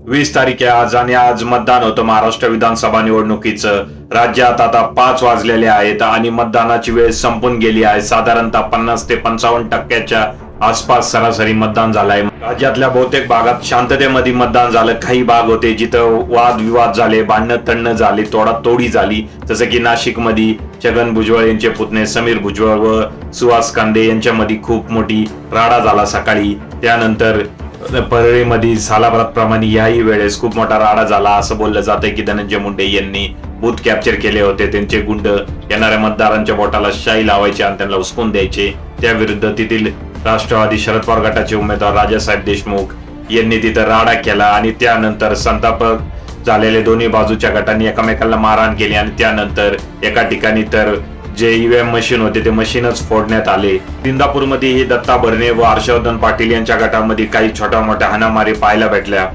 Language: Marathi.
20 तारीख आहे आज आणि आज मतदान होतं महाराष्ट्र विधानसभा निवडणुकीचं। राज्यात आता 5 वाजलेले आहेत आणि मतदानाची वेळ संपून गेली आहे। साधारणतः 50 ते 55% आसपास सरासरी मतदान झालंय। राज्यातल्या बहुतेक भागात शांततेमध्ये मतदान झालं। काही भाग होते जिथं वादविवाद झाले, भांडणं तंडणं झाली, तोडातोडी झाली, जसं की नाशिक मध्ये छगन भुजबळ यांचे पुतणे समीर भुजबळ व सुहास कांदे यांच्यामध्ये खूप मोठी राडा झाला सकाळी। त्यानंतर परळीमध्ये सालाबादप्रमाणे याही वेळेस खूप मोठा राडा झाला। असं बोललं जातंय की धनंजय मुंडे यांनी बूथ कॅप्चर केले होते। त्यांचे गुंड येणाऱ्या मतदारांच्या बोटाला शाई लावायचे आणि त्यांना उचकून द्यायचे। त्याविरुद्ध तेथील राष्ट्रवादी शरद पवार गटाचे उमेदवार राजासाहेब देशमुख यांनी तिथं राडा केला आणि त्यानंतर संतापक झालेले दोन्ही बाजूच्या गटांनी एकमेकांना मारहाण केली आणि त्यानंतर एका ठिकाणी तर जे ईव्हीएम मशीन होते ते मशीनच फोडण्यात आले। इंदापूरमध्ये ही दत्ता भरणे व हर्षवर्धन पाटील यांच्या गटामध्ये काही छोट्या मोठ्या हाणामारी पाहायला भेटल्या।